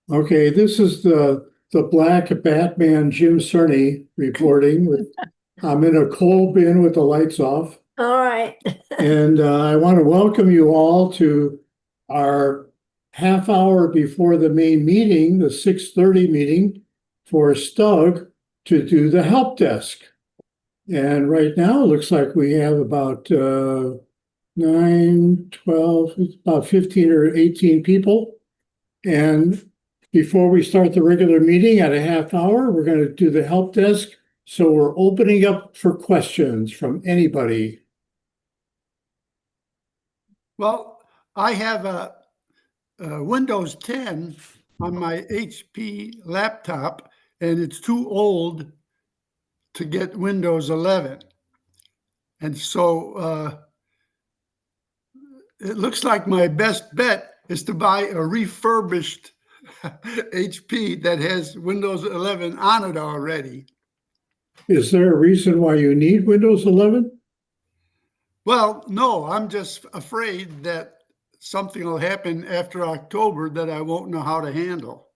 Okay, this is the Black Batman Jim Cerny reporting with, I'm in a coal bin with the lights off. All right. And I want to welcome you all to our half hour before the main meeting, the 6:30 meeting for Stug to do the help desk. And right now, it looks like we have about 9, 12, about 15 or 18 people. And before we start the regular meeting at a half hour, we're going to do the help desk. So we're opening up for questions from anybody. Well, I have a Windows 10 on my HP laptop, and it's too old to get Windows 11. And so it looks like my best bet is to buy a refurbished HP that has Windows 11 on it already. Is there a reason why you need Windows 11? Well, no, I'm just afraid that something will happen after October that I won't know how to handle.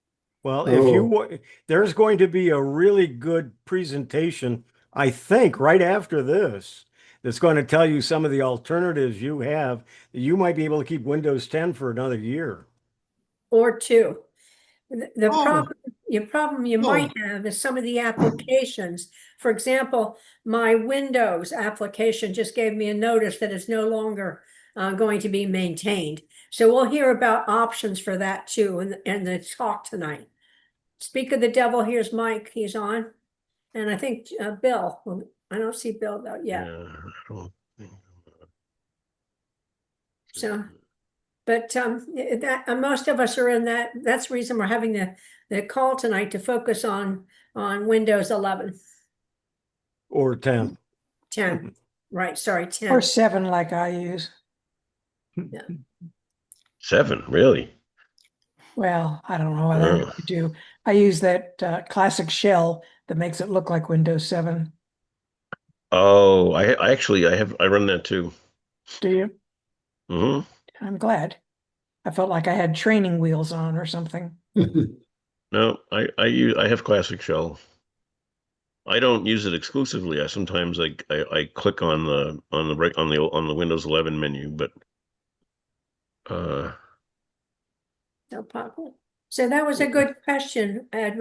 Well, there's going to be a really good presentation, I think, right after this, that's going to tell you some of the alternatives you have. You might be able to keep Windows 10 for another year. Or two. The problem you might have is some of the applications. For example, my Windows application just gave me a notice that it's no longer going to be maintained. So we'll hear about options for that too in the talk tonight. Speak of the devil, here's Mike, he's on. And I think Bill, I don't see Bill though yet. So, but most of us are in that. That's the reason we're having the call tonight, to focus on Windows 11. Or 10. 10, right, sorry, 10. Or 7 like I use. Yeah. 7, really? Well, I don't know what I do. I use that classic shell that makes it look like Windows 7. Oh, I run that too. Do you? Mm-hmm. I'm glad. I felt like I had training wheels on or something. No, I have classic shell. I don't use it exclusively. I sometimes I click on the Windows 11 menu, but No problem. So that was a good question, Ed,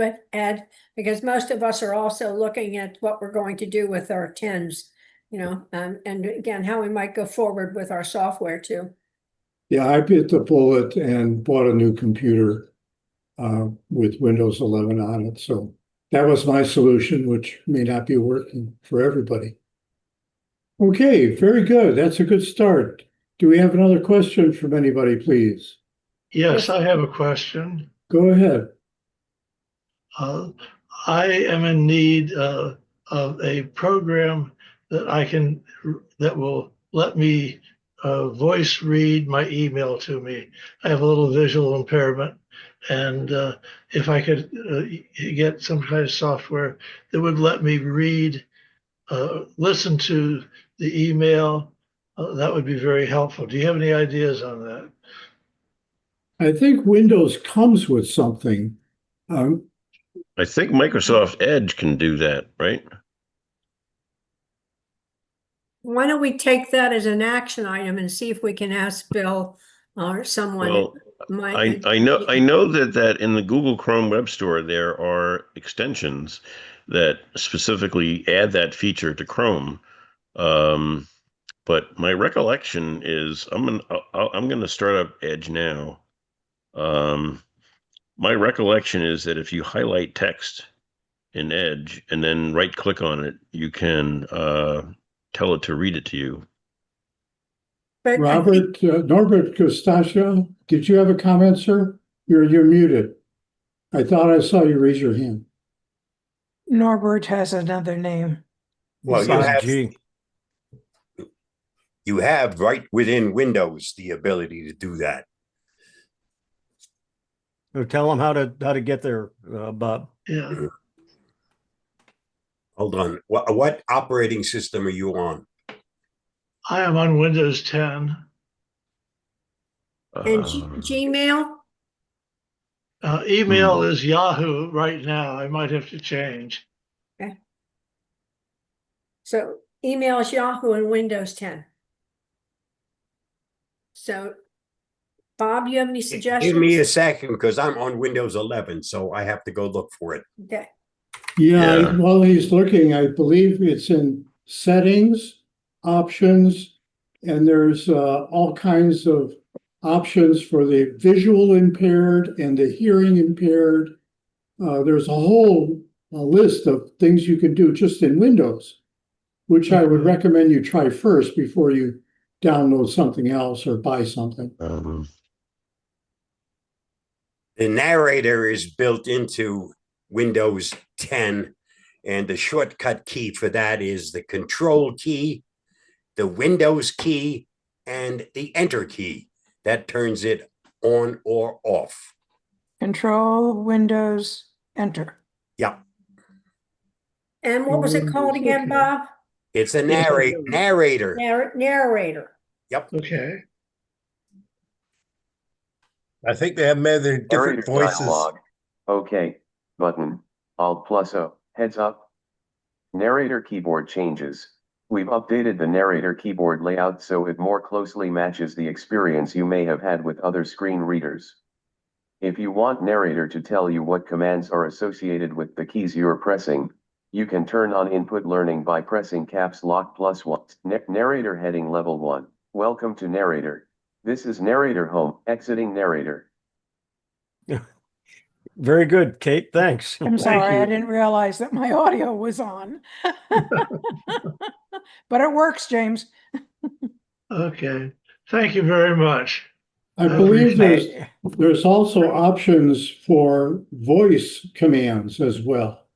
because most of us are also looking at what we're going to do with our 10s, and again, how we might go forward with our software too. Yeah, I bit the bullet and bought a new computer with Windows 11 on it. So that was my solution, which may not be working for everybody. Okay, very good. That's a good start. Do we have another question from anybody, please? Yes, I have a question. Go ahead. I am in need of a program that will let me voice read my email to me. I have a little visual impairment, and if I could get some kind of software that would let me listen to the email, that would be very helpful. Do you have any ideas on that? I think Windows comes with something. I think Microsoft Edge can do that, right? Why don't we take that as an action item and see if we can ask Bill or someone. Well, I know that in the Google Chrome Web Store there are extensions that specifically add that feature to Chrome. But my recollection is I'm gonna start up Edge now. My recollection is that if you highlight text in Edge and then right click on it, you can tell it to read it to you. But Robert, Norbert Costaccio, did you have a comment, sir? You're muted. I thought I saw you raise your hand. Norbert has another name. Well, you have right within Windows the ability to do that. So tell them how to get there, Bob. Yeah. Hold on. What operating system are you on? I am on Windows 10. And Gmail? Email is Yahoo right now. I might have to change. Okay. So email is Yahoo in Windows 10. So Bob, you have any suggestions? Give me a second because I'm on Windows 11, so I have to go look for it. Okay. Yeah, Yeah. while he's looking, I believe it's in settings, options, and there's all kinds of options for the visual impaired and the hearing impaired. There's a whole list of things you can do just in Windows, which I would recommend you try first before you download something else or buy something. The narrator is built into Windows 10, and the shortcut key for that is the Control key, the Windows key, and the Enter key. That turns it on or off. Control, Windows, Enter. Yep. And what was it called again, Okay. Bob? It's a Yes, I narrator. Narrator. Yep. Okay. I think they have their different Narrator voices. dialog. OK. Button. Alt plus O. Heads up. Narrator keyboard changes. We've updated the narrator keyboard layout so it more closely matches the experience you may have had with other screen readers. If you want narrator to tell you what commands are associated with the keys you're pressing, you can turn on input learning by pressing caps lock +1. Narrator heading level 1. Welcome to narrator. This is narrator home. Exiting narrator. Very good, Kate. Thanks. I'm sorry, you. I didn't realize that my audio was on. But it works, James. Okay. Thank you very much. I believe appreciate there's also options for voice commands as well.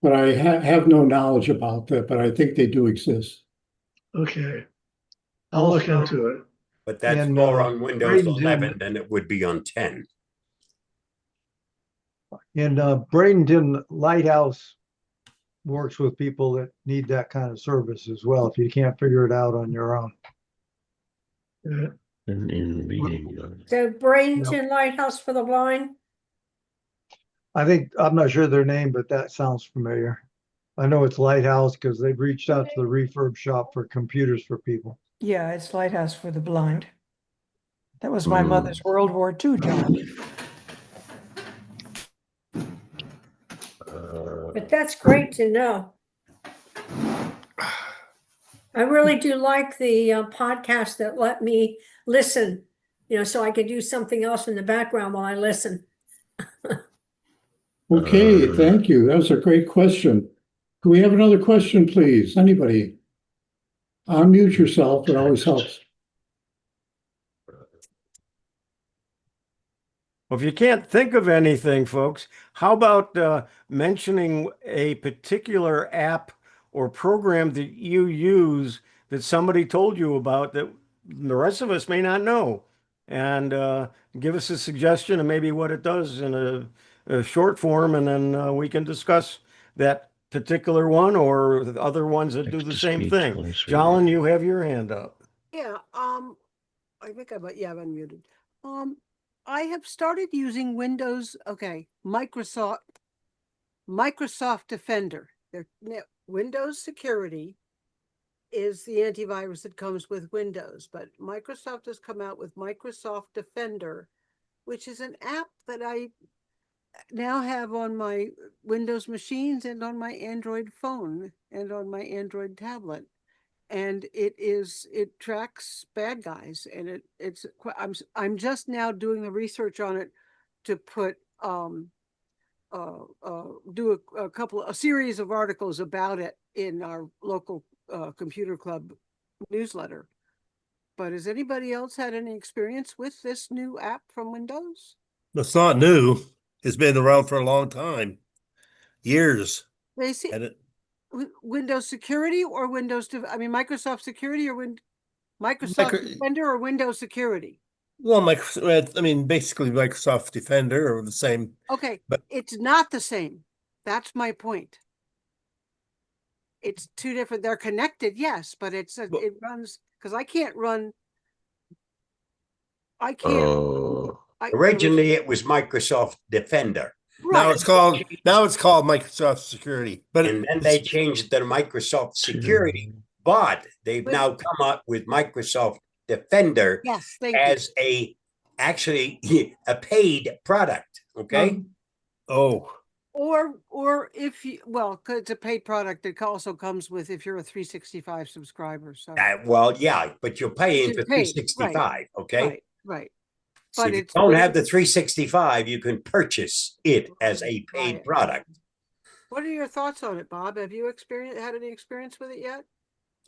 But I have no knowledge about that, but I think they do exist. Okay. I'll look into it. But that's And, more on Windows Bradenton- 11 than it would be on 10. And Bradenton Lighthouse works with people that need that kind of service as well, if you can't figure it out on your own. Yeah. In meeting. So Bradenton Lighthouse for the Blind. I'm not sure their name, but that sounds familiar. I know it's Lighthouse because they've reached out to the refurb shop for computers for people. Yeah, it's Lighthouse for the Blind. That was my mother's World War II job. But that's great to know. I really do like the podcast that let me listen, so I could do something else in the background while I listen. Okay, thank you. That was a great question. Could we have another question, please? Anybody? Unmute yourself. It always helps. Well, if you can't think of anything, folks, how about mentioning a particular app or program that you use that somebody told you about that the rest of us may not know? And give us a suggestion of maybe what it does in a short form, and then we can discuss that particular one or the other ones that do the same thing. John, you have your hand up. Yeah, I think I've unmuted. I have started using Windows, Microsoft Defender. Windows Security is the antivirus that comes with Windows, but Microsoft has come out with Microsoft Defender, which is an app that I now have on my Windows machines and on my Android phone and on my Android tablet. And it tracks bad guys, and I'm just now doing the research on it to put do a series of articles about it in our local computer club newsletter. But has anybody else had any experience with this new app from Windows? It's not new. It's been around for a long time. Years. They see And it, Windows Security or Microsoft Security or Microsoft Defender or Windows Security? well, basically Microsoft Defender or the same. Okay, but it's not the same. That's my point. It's two different. They're connected, yes, but it runs because I can't Originally, it was Microsoft Defender. Now Right, it's called Microsoft Security, but And then they changed it to Microsoft Security, but they've now come up with Microsoft Defender yes, thank you. as actually a paid product. Okay. oh, Or if you, well, 'cause it's a paid product, it also comes with if you're a 365 subscriber, so. Well, yeah, but you're paying Which for is paid, 365. Okay. Right. So But if you it's don't way- have the 365, you can purchase it as a paid Right. product. What are your thoughts on it, Bob? Have you had any experience with it yet?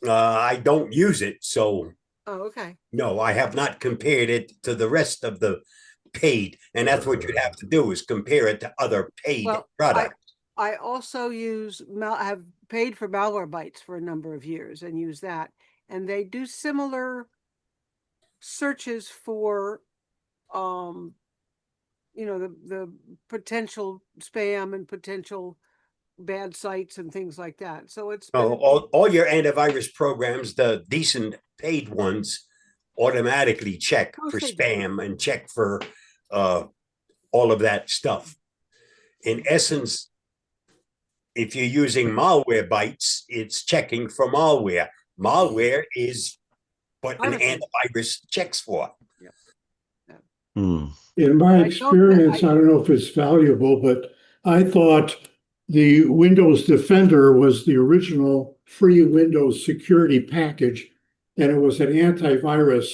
I don't use it, so Oh, okay. no, I have not compared it to the rest of the paid, and that's what you'd have to do is compare it to other paid Well, products. I also have paid for Malwarebytes for a number of years and use that. And they do similar searches for, the potential spam and potential bad sites and things like that. So it's been, All your antivirus programs, the decent paid ones, automatically check Of for course they do. spam and check for all of that stuff. In essence, if you're using Malwarebytes, it's checking for malware. Malware is what an Privacy. antivirus checks for. In my experience, I don't know if it's valuable, but I thought the Windows Defender was the original free Windows security package, and it was an antivirus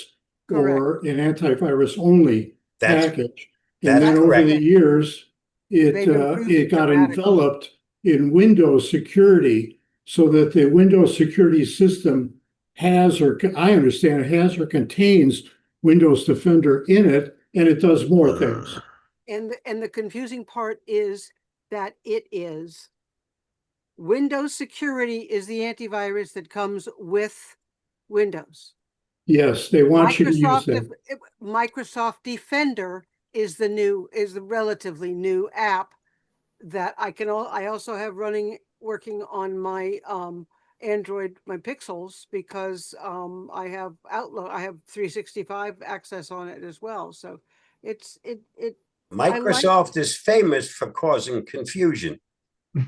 or an antivirus only package. And then over the years, it got enveloped in Windows security so that the Windows security system has, or I understand it has or contains Windows Defender in it, and it does more things. and the confusing part is that it is Windows security is the antivirus that comes with Windows. Yes, they want you to use that. Microsoft Defender is the relatively new app that I also have working on my Android, my Pixels, because I have Outlook, I have 365 access on it as well. So Microsoft is famous for causing confusion.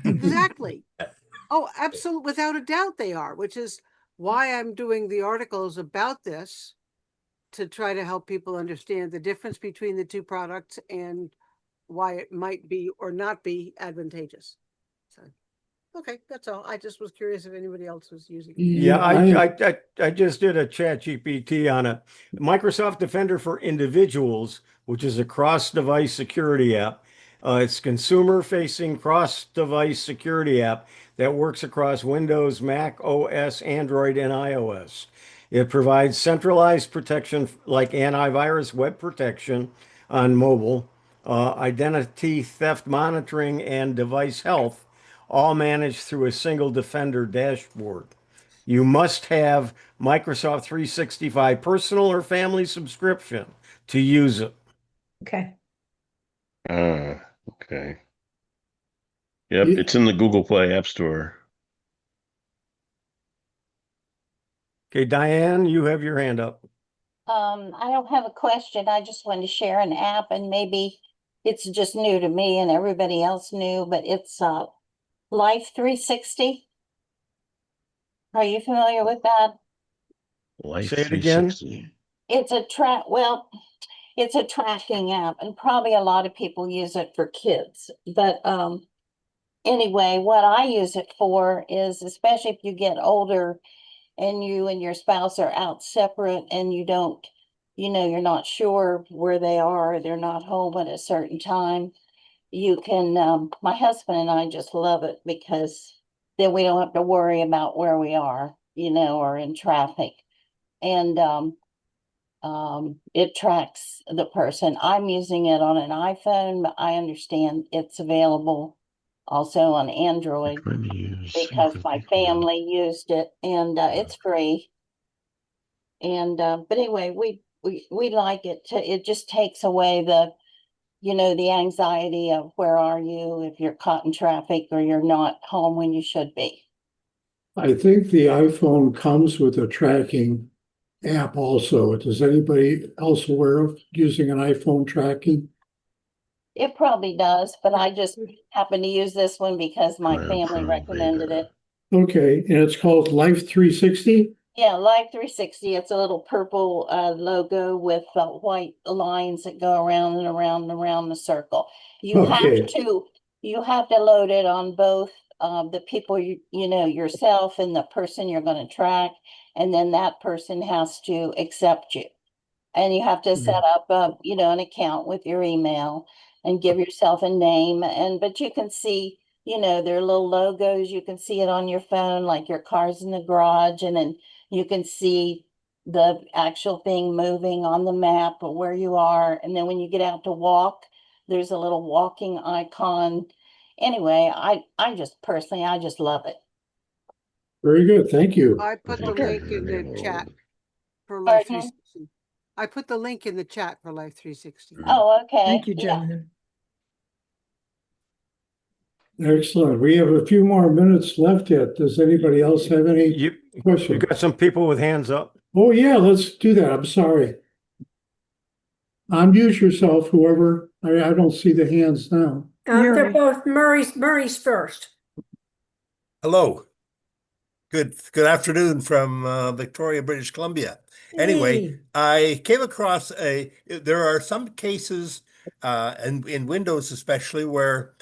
Exactly. Oh, absolutely. Without a doubt they are, which is why I'm doing the articles about this, to try to help people understand the difference between the two products and why it might be or not be advantageous. So, okay, that's all. I just was curious if anybody else was using it. Yeah, I just did a chat GPT on a Microsoft Defender for Individuals, which is a cross-device security app. It's consumer-facing cross-device security app that works across Windows, Mac OS, Android, and iOS. It provides centralized protection like antivirus, web protection on mobile, identity theft monitoring, and device health, all managed through a single Defender dashboard. You must have Microsoft 365 personal or family subscription to use it. Okay. Okay. Yep, it's in the Google Play App Store. Okay, Diane, you have your hand up. I don't have a question. I just wanted to share an app, and maybe it's just new to me and everybody else new, but it's Life360. Are you familiar with that? Say it again. It's a it's a tracking app, and probably a lot of people use it for kids. But anyway, what I use it for is, especially if you get older and you and your spouse are out separate and you don't, you're not sure where they are, they're not home at a certain time, you can, my husband and I just love it because then we don't have to worry about where we are, or in traffic. And it tracks the person. I'm using it on an iPhone, but I understand it's available also on Android because my family used it, and it's free. And but anyway, we like it. It just takes away the the anxiety of where are you if you're caught in traffic or you're not home when you should be. I think the iPhone comes with a tracking app also. Is anybody else aware of using an iPhone tracking? It probably does, but I just happen to use this one because my Well, family probably recommended later. it. Okay, and it's called Life360? Yeah, Life360. It's a little purple logo with white lines that go around and around and around the circle. You have Okay. to load it on both the people you know yourself and the person you're going to track, and then that person has to accept you. And you have to set up an account with your email and give yourself a name. But you can see, their little logos. You can see it on your phone, like your car's in the garage, and then you can see the actual thing moving on the map of where you are. And then when you get out to walk, there's a little walking icon. Anyway, I just personally, I just love it. Very good, thank you. I put the Okay. link in the chat for Pardon? Life360. I put the link in the chat for Life360. Oh, okay. Thank you, Yeah. gentlemen. Excellent. We have a few more minutes left yet. Does anybody else have any You questions? got some people with hands up. Oh, yeah, let's do that. I'm sorry. Unmute yourself, whoever. I don't see the hands now. They're Murray. both Murray's first. Hello. Good afternoon from Victoria, British Columbia. Anyway, Hey. I came across there are some cases, and in Windows especially, where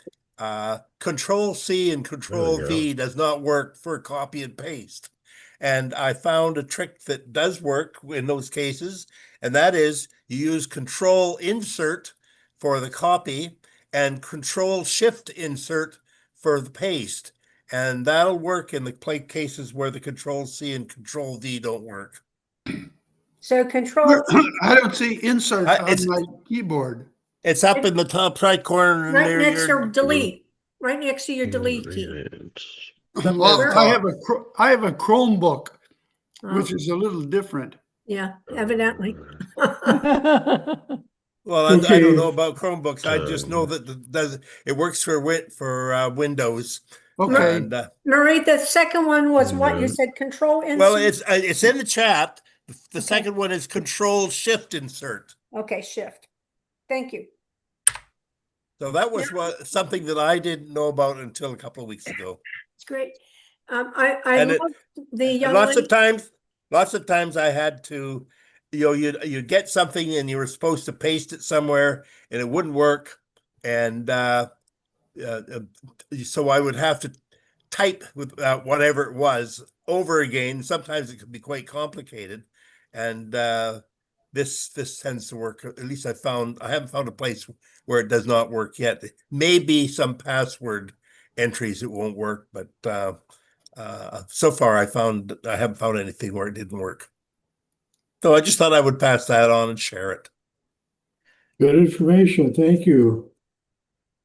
Control C and Control V does not work for copy and paste. And I found a trick that does work in those cases, and that is you use Control Insert for the copy and Control Shift Insert for the paste. And that'll work in the cases where the Control C and Control V don't work. So Control I don't see insert on It's- my keyboard. It's up in the top right corner right near next your. to delete, right next to your delete key. Well, Where- I have a Chromebook, which Oh, is a little different. yeah, evidently. Well, I Okay. don't know about Chromebooks. I just know that it works for Windows. Okay. And Marie, the second one was what you said, Control Insert? well, it's in the chat. The Okay. second one is Control Shift Insert. Okay, Shift. Thank you. So that was something that I didn't know about until a couple of weeks ago. It's great. I And love the young lots lady. of times I had to, you get something and you were supposed to paste it somewhere and it wouldn't work. And so I would have to type with whatever it was over again. Sometimes it could be quite complicated. And this tends to work. At least I haven't found a place where it does not work yet. Maybe some password entries it won't work, but so far I haven't found anything where it didn't work. So I just thought I would pass that on and share it. Good information, thank you.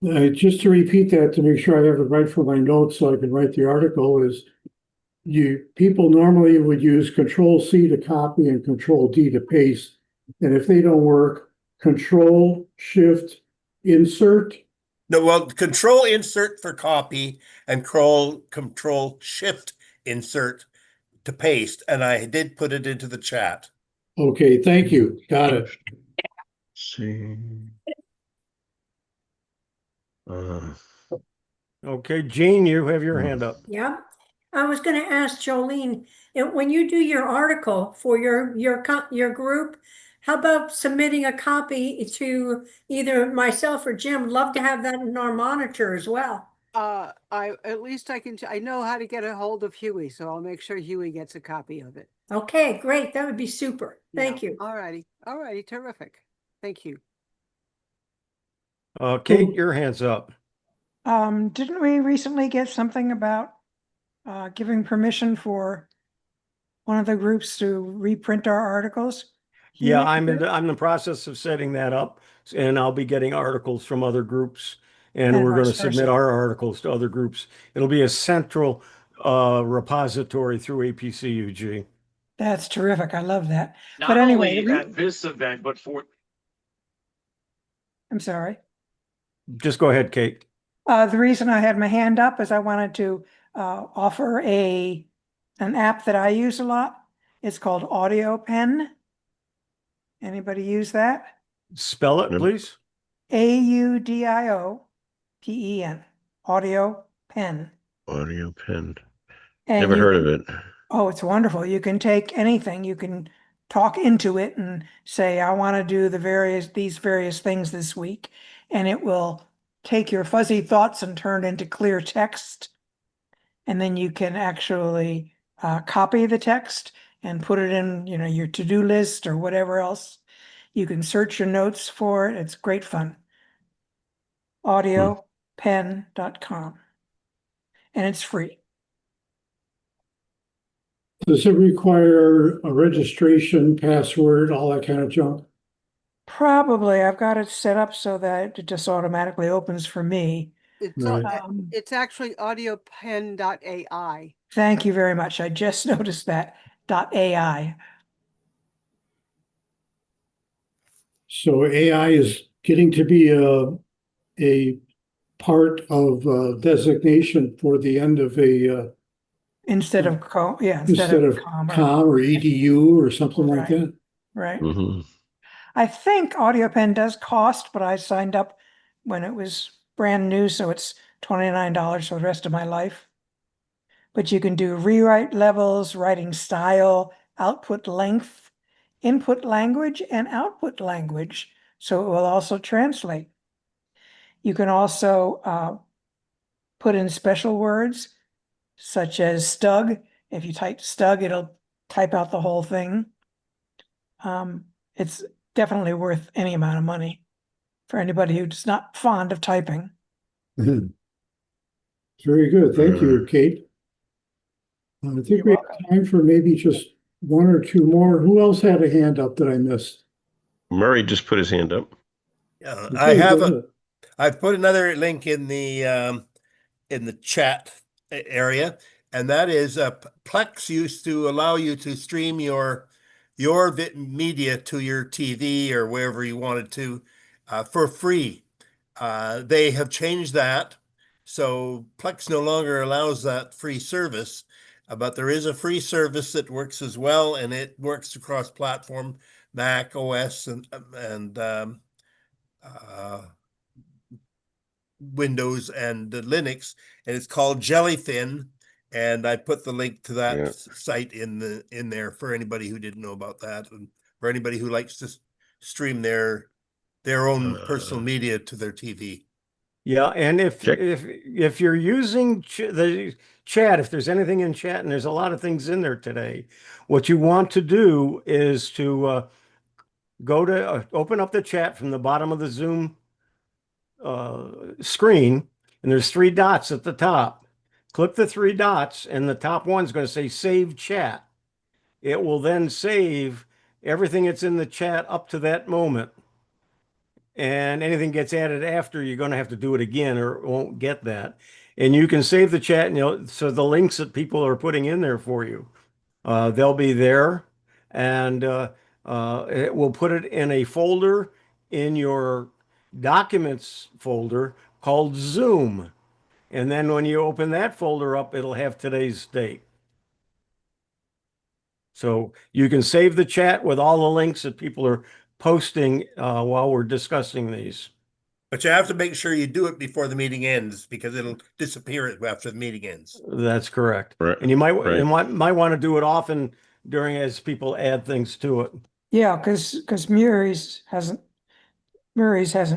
Just to repeat that, to make sure I have it right for my notes so I can write the article, is people normally would use Control C to copy and Control D to paste. And if they don't work, Control Shift Insert. No, well, Control Insert for copy and Control Shift Insert to paste, and I did put it into the chat. Okay, thank you. Got it. See. Okay, Jean, you have your hand up. Yeah. I was going to ask Jolene, when you do your article for your group, how about submitting a copy to either myself or Jim? Love to have that in our monitor as well. At least I know how to get a hold of Huey, so I'll make sure Huey gets a copy of it. Okay, great. That would be super. Thank you. All righty, terrific. Thank you. Kate, your hand's up. Didn't we recently get something about giving permission for one of the groups to reprint our articles? Yeah, I'm in the process of setting that up, and I'll be getting articles from other groups, and And we're going to vice submit versa. our articles to other groups. It'll be a central repository through APCUG. That's terrific. I love that. Not But anyway, only at this event, but for I'm sorry. Just go ahead, Kate. The reason I had my hand up is I wanted to offer an app that I use a lot. It's called Audio Pen. Anybody use that? Spell it, please. AUDIOPEN. Audio Pen. Audio pen. And Never heard of it. Oh, it's wonderful. You can take anything. You can talk into it and say, I want to do these various things this week. And it will take your fuzzy thoughts and turn into clear text. And then you can actually copy the text and put it in, your to-do list or whatever else. You can search your notes for it. It's great fun. audiopen.com. And it's free. Does it require a registration, password, all that kind of junk? Probably. I've got it set up so that it just automatically opens for me. It's, Right. it's actually audiopen.ai. Thank you very much. I just noticed that. .ai. So AI is getting to be a part of designation for the end of a Instead of instead of com com or edu or something like Right. that. Right. Mhm. I think AudioPen does cost, but I signed up when it was brand new, so it's $29 for the rest of my life. But you can do rewrite levels, writing style, output length, input language, and output language. So it will also translate. You can also put in special words such as stug. If you type stug, it'll type out the whole thing. It's definitely worth any amount of money for anybody who's not fond of typing. Very good. Thank you, Kate. I think You're we have welcome. time for maybe just one or two more. Who else had a hand up that I missed? Murray just put his hand up. Okay, go ahead. I've put another link in the chat area, and that is Plex used to allow you to stream your media to your TV or wherever you wanted to for free. They have changed that, so Plex no longer allows that free service. But there is a free service that works as well, and it works across platform, Mac OS and Windows and Linux, and it's called Jellyfin. And I put the link to that site in there for anybody who didn't know about that, and for anybody who likes to stream their own personal media to their TV. Yeah, and if you're using the chat, if there's anything in chat, and there's a lot of things in there today, what you want to do is to go to open up the chat from the bottom of the Zoom screen, and there's three dots at the top. Click the three dots, and the top one's going to say Save Chat. It will then save everything that's in the chat up to that moment. And anything gets added after, you're going to have to do it again or it won't get that. And you can save the chat, so the links that people are putting in there for you, they'll be there, and it will put it in a folder in your documents folder called Zoom. And then when you open that folder up, it'll have today's date. So you can save the chat with all the links that people are posting while we're discussing these. But you have to make sure you do it before the meeting ends, because it'll disappear after the meeting ends. That's correct. Right. And you might want to do it often as people add things to it. Yeah, because Murray's hasn't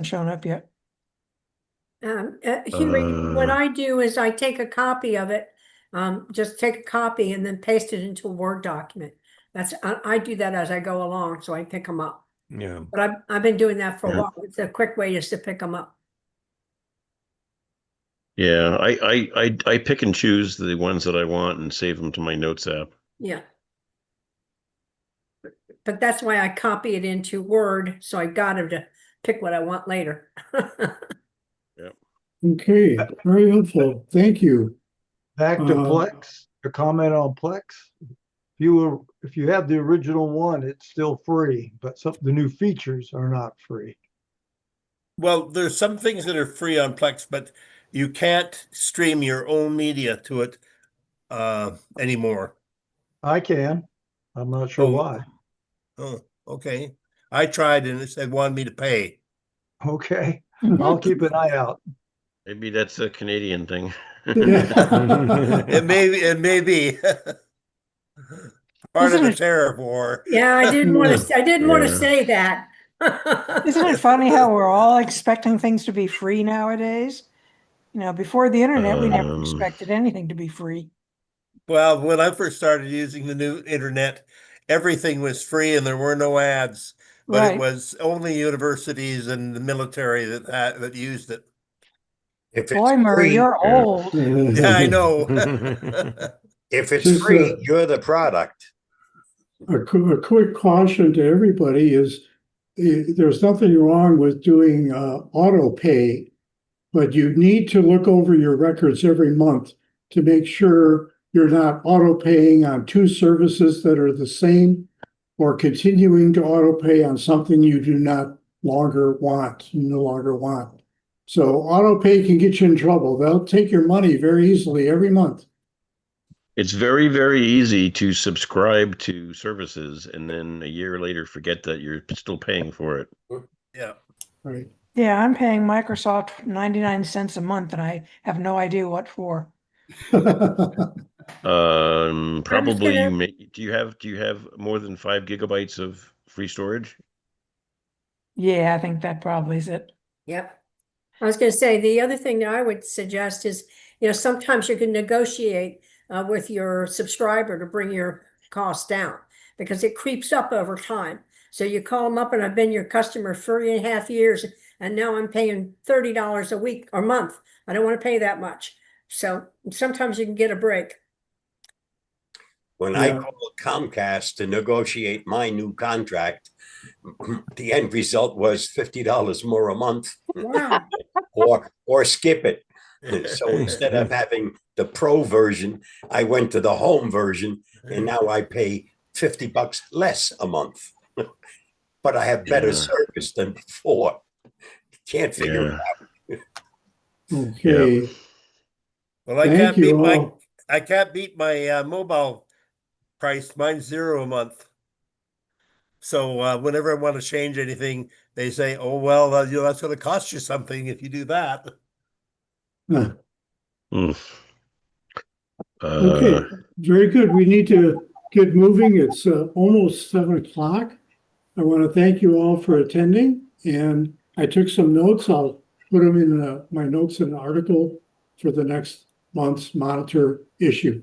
shown up yet. Henry, what I do is I take a copy of it, just take a copy and then paste it into a Word document. I do that as I go along, so I pick them up. Yeah. But I've been doing that for a while. It's a quick way just to pick them up. Yeah, I pick and choose the ones that I want and save them to my notes app. Yeah. But that's why I copy it into Word, so I got him to pick what I want later. Okay, very helpful. Thank you. Back to Plex, a comment on Plex. If you have the original one, it's still free, but the new features are not free. Well, there's some things that are free on Plex, but you can't stream your own media to it anymore. I can. I'm not sure why. Oh, okay. I tried and it said wanted me to pay. Okay, I'll keep an eye out. Maybe that's a Canadian thing. It may be part of Isn't the it, tariff war. Yeah, I didn't want to, I didn't want to Yeah. say that. isn't it funny how we're all expecting things to be free nowadays? You know, before the internet, we never expected anything to be free. Well, when I first started using the new internet, everything was free and there were no ads, but it Right. was only universities and the military that used it. If it's Boy, Murray, free, you're old. Yeah, I know. if it's Just, free, you're the product. a quick caution to everybody is there's nothing wrong with doing auto pay, but you need to look over your records every month to make sure you're not auto paying on two services that are the same or continuing to auto pay on something you do not longer want, you no longer want. So auto pay can get you in trouble. They'll take your money very easily every month. It's very, very easy to subscribe to services and then a year later forget that you're still paying for it. Yeah. Right. Yeah, I'm paying Microsoft 99 cents a month and I have no idea what for. Probably gonna- you may. Do you have more than 5 gigabytes of free storage? Yeah, I think that probably is it. Yep. I was going to say, the other thing that I would suggest is, sometimes you can negotiate with your subscriber to bring your costs down because it creeps up over time. So you call them up and I've been your customer for 3.5 years and now I'm paying $30 a week or month. I don't want to pay that much. So sometimes you can get a break. When I called Comcast to negotiate my new contract, the end result was $50 more a month. Wow. or skip it. So instead of having the pro version, I went to the home version, and now I pay $50 less a month. But I have better service than before. Can't figure it out. Okay. Well, I Thank can't you beat my all. I can't beat my mobile price. Mine's $0 a month. So whenever I want to change anything, they say, "Oh well, that's going to cost you something if you do that." Okay, very good. We need to get moving. It's almost 7 o'clock. I want to thank you all for attending, and I took some notes. I'll put them in my notes in an article for the next month's Monitor issue.